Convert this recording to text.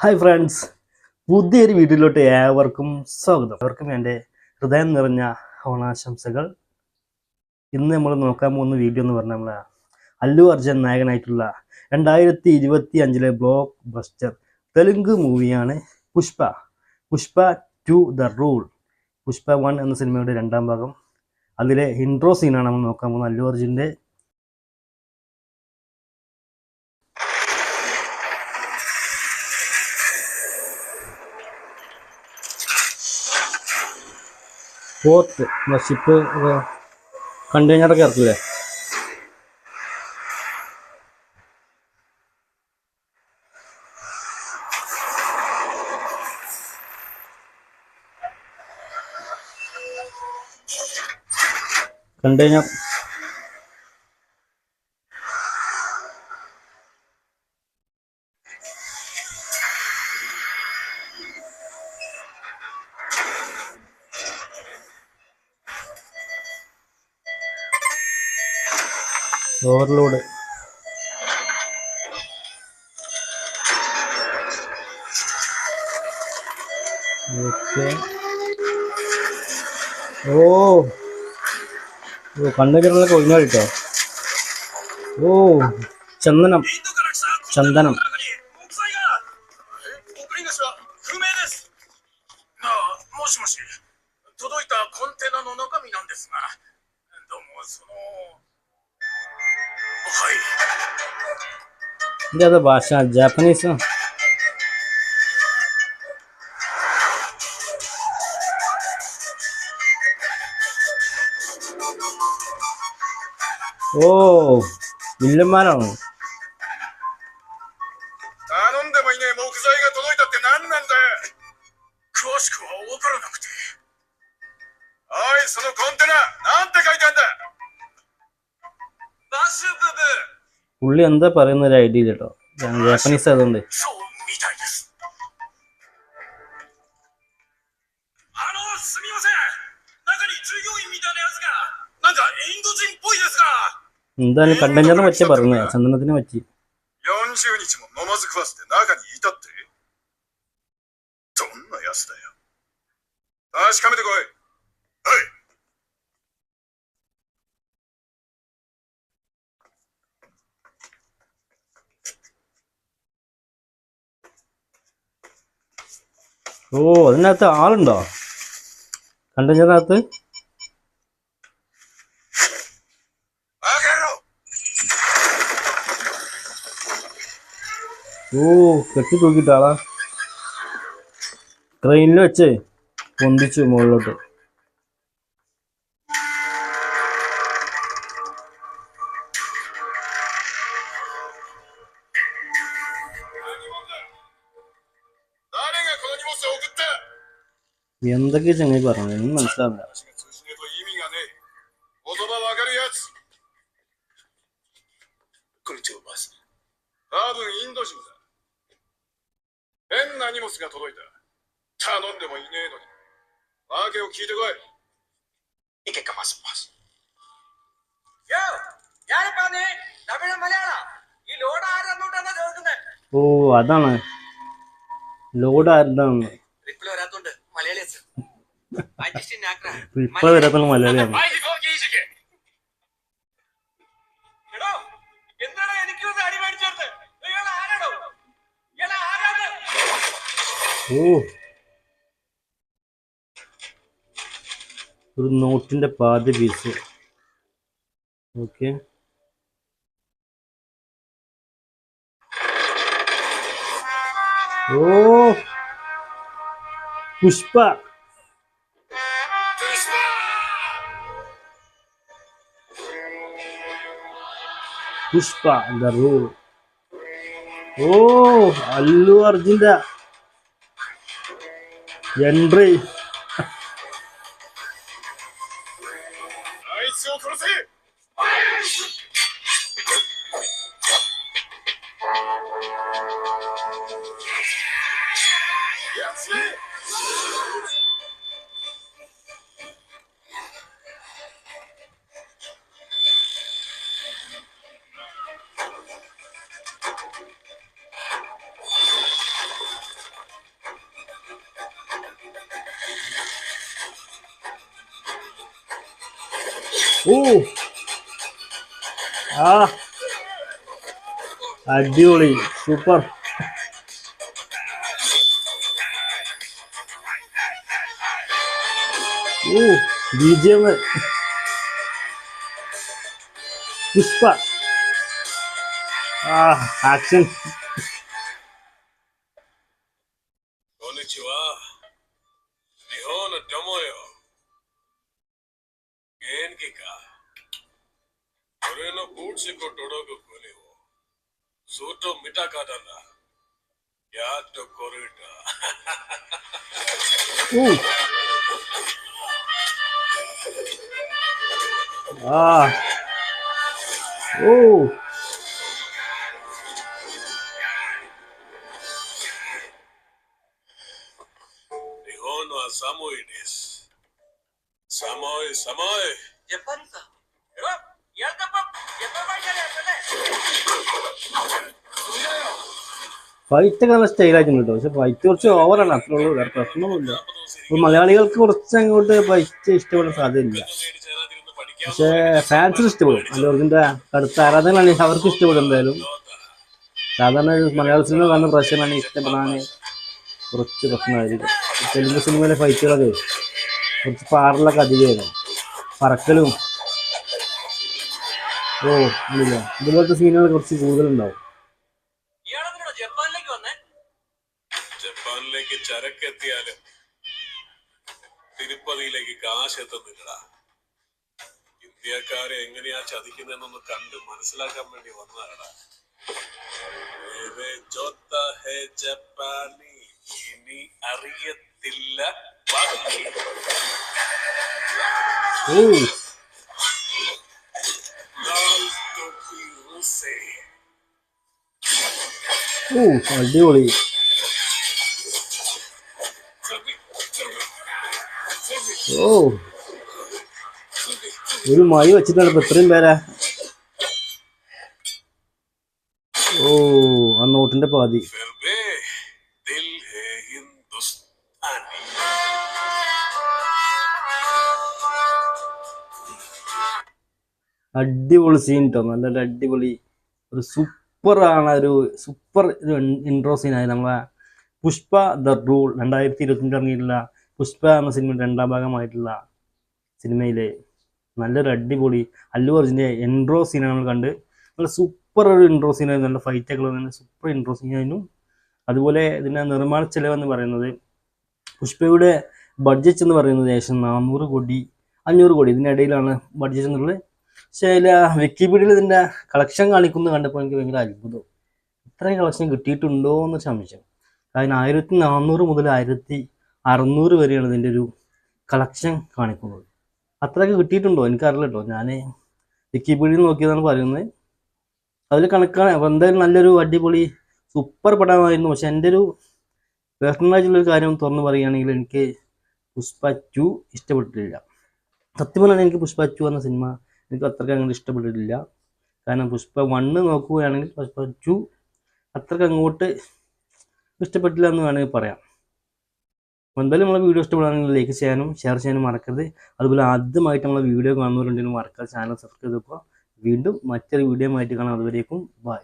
Hi friends, പുതിയൊരു വീഡിയോയിലോട്ട് ഏവർക്കും സ്വാഗതം. അവർക്കും എൻ്റെ ഹൃദയം നിറഞ്ഞ ഓണാശംസകൾ. ഇന്ന് നമ്മൾ നോക്കാൻ പോകുന്ന വീഡിയോ എന്ന് പറഞ്ഞാൽ നമ്മളെ അല്ലു അർജുൻ നായകനായിട്ടുള്ള 2025 ബ്ലോക്ക് ബസ്റ്റർ തെലുങ്ക് മൂവിയാണ് പുഷ്പ 2 ദ റൂൾ. പുഷ്പ 1 എന്ന സിനിമയുടെ രണ്ടാം ഭാഗം. അതിലെ ഇൻട്രോ സീനാണ് നമ്മൾ നോക്കാൻ പോകുന്നത്. അല്ലു അർജുൻ്റെ പോർട്ട് ഷിപ്പ് കണ്ടെയ്നറൊക്കെ ഇറക്കില്ലേ, കണ്ടെയ്നർ. ഓവർലോഡ്. ഓക്കെ. ഓ കണ്ടെയ്നറിലൊക്കെ ഒഴിഞ്ഞാൽ കിട്ടോ. ഓ ചന്ദനം. ഇതേതാ ഭാഷ? ജാപ്പനീസ്. ഓ വില്ലന്മാരാണോ? പുള്ളി എന്താ പറയുന്ന ഒരു ഐഡിയ കേട്ടോ. ജാപ്പനീസ് അതുകൊണ്ട്. എന്താണ് കണ്ടെയ്നറിനെ പറ്റി പറഞ്ഞത്? ചന്ദനത്തിനെ പറ്റി. ഓ അതിനകത്ത് ആളുണ്ടോ? കണ്ടെയ്നറിനകത്ത്? ഓ കെട്ടി തൂക്കിട്ടാളാ. ട്രെയിനിൽ വെച്ച് പൊന്തിച്ചു മുകളിലോട്ട്. എന്തൊക്കെ ചങ്ങായി പറഞ്ഞു ഒന്നും മനസ്സിലാവില്ല. ഓ അതാണ് ലോഡ് ആരുതാണ്. ഇപ്പൊ വരാത്ത മലയാളിയാണ്. ഓ ഒരു നോട്ടിന്റെ പാതി പീസ്. ഓക്കെ. ഓ പുഷ്പ ദ റൂൾ. ഓ അല്ലു അർജുന്റെ എൻട്രി. ഓ ആ അടിപൊളി സൂപ്പർ. ഓ BGM പുഷ്പ ആ ആക്ഷൻ. ആ ഓ ഫൈറ്റ് ഒക്കെ നല്ല സ്റ്റൈലായിട്ടുണ്ട് കേട്ടോ. പക്ഷെ ഫൈറ്റ് കുറച്ച് ഓവറാണ്, അത്രേ ഉള്ളൂ, വേറെ പ്രശ്നമൊന്നുമില്ല. ഇപ്പോൾ മലയാളികൾക്ക് കുറച്ച് അങ്ങോട്ട് ഫൈറ്റ് ഇഷ്ടപ്പെടാൻ സാധ്യതയില്ല. പക്ഷേ ഫാൻസിന് ഇഷ്ടപ്പെടും, അല്ലു അർജുൻ്റെ കടുത്ത ആരാധകരാണെങ്കിൽ അവർക്ക് ഇഷ്ടപ്പെടും എന്തായാലും. സാധാരണ മലയാള സിനിമ കാണുന്ന പ്രശ്നമാണ് ഇഷ്ടപ്പെടാൻ കുറച്ച് പ്രശ്നമായിരിക്കും. തെലുങ്ക് സിനിമയിലെ ഫൈറ്റുകളൊക്കെ കുറച്ച് പാറലൊക്കെ അധികമായിരുന്നു, പറക്കലും ഓ ഇല്ല ഇതുപോലത്തെ സീനുകൾ കുറച്ച് കൂടുതലുണ്ടാവും. ജപ്പാനിലേക്ക് ചരക്കെത്തിയാലും തിരുപ്പതിയിലേക്ക് കാശ് എത്തുന്നില്ലടാ. ഇന്ത്യക്കാരെ എങ്ങനെയാ ചതിക്കുന്നതെന്നൊന്ന് കണ്ട് മനസ്സിലാക്കാൻ വേണ്ടി വന്നതാടാ. ജപ്പാനി ഇനി അറിയത്തില്ല. അടിപൊളി. ഓ ഒരു മഴ വെച്ചിട്ടാണ് ഇപ്പൊ ഇത്രയും പേരാ. ഓ ആ നോട്ടിന്റെ പാതി. അടിപൊളി സീൻ കേട്ടോ, നല്ല അടിപൊളി ഒരു സൂപ്പറാണ്, ഒരു സൂപ്പർ ഇൻട്രോ സീനായി നമ്മളെ പുഷ്പ ദ റൂൾ 2025 ഇറങ്ങിയിട്ടുള്ള പുഷ്പ എന്ന സിനിമയുടെ 2ാം ഭാഗമായിട്ടുള്ള സിനിമയിലെ നല്ലൊരു അടിപൊളി അല്ലു അർജുൻ്റെ ഇൻട്രോ സീനാണ് നമ്മൾ കണ്ട്. നല്ല സൂപ്പർ ഒരു ഇൻട്രോ സീനായിരുന്നു, നല്ല ഫൈറ്റൊക്കെ നല്ല സൂപ്പർ ഇൻട്രോ സീനായിരുന്നു. അതുപോലെ ഇതിൻ്റെ നിർമ്മാണ ചെലവെന്ന് പറയുന്നത് പുഷ്പയുടെ ബഡ്ജറ്റ് എന്ന് പറയുന്നത് ഏകദേശം 400 കോടി 500 കോടി ഇതിനിടയിലാണ് ബഡ്ജറ്റ് എന്നുള്ളത്. പക്ഷേ അതിൽ വിക്കിപീഡിയയിൽ ഇതിൻ്റെ കളക്ഷൻ കാണിക്കുന്നത് കണ്ടപ്പോൾ എനിക്ക് ഭയങ്കര അത്ഭുതം, ഇത്രയും കളക്ഷൻ കിട്ടിയിട്ടുണ്ടോ എന്ന് സംശയം. അതിന് 1400 മുതൽ 1600 വരെയാണ് ഇതിൻ്റെ ഒരു കളക്ഷൻ കാണിക്കുന്നത്. അത്രയൊക്കെ കിട്ടിയിട്ടുണ്ടോ എനിക്കറിയില്ല കേട്ടോ, ഞാൻ വിക്കിപീഡിയയിൽ നോക്കിയതാണ് പറയുന്നത്, അതിൽ കണക്കാണ്. അപ്പോൾ എന്തായാലും നല്ലൊരു അടിപൊളി സൂപ്പർ പടമായിരുന്നു. പക്ഷെ എൻ്റെ ഒരു പേഴ്സണലായിട്ടുള്ളൊരു കാര്യം തുറന്നു പറയുകയാണെങ്കിൽ എനിക്ക് പുഷ്പ 2 ഇഷ്ടപ്പെട്ടിട്ടില്ല. സത്യം പറഞ്ഞാൽ എനിക്ക് പുഷ്പ 2 എന്ന സിനിമ എനിക്ക് അത്രയ്ക്ക് അങ്ങോട്ട് ഇഷ്ടപ്പെട്ടിട്ടില്ല. കാരണം പുഷ്പ 1 നോക്കുകയാണെങ്കിൽ പുഷ്പ 2 അത്രയ്ക്ക് അങ്ങോട്ട് ഇഷ്ടപ്പെട്ടില്ല എന്ന് വേണമെങ്കിൽ പറയാം. എന്തായാലും നമ്മളെ വീഡിയോ ഇഷ്ടപ്പെടുകയാണെങ്കിൽ ലൈക്ക് ചെയ്യാനും ഷെയർ ചെയ്യാനും മറക്കരുത്. അതുപോലെ ആദ്യമായിട്ട് നമ്മളെ വീഡിയോ കാണുന്നവരുണ്ടെങ്കിൽ മറക്കാതെ ചാനൽ സബ്സ്ക്രൈബ് ചെയ്തപ്പോൾ വീണ്ടും മറ്റൊരു വീഡിയോ ആയിട്ട് കാണാം. അതുവരേക്കും ബൈ.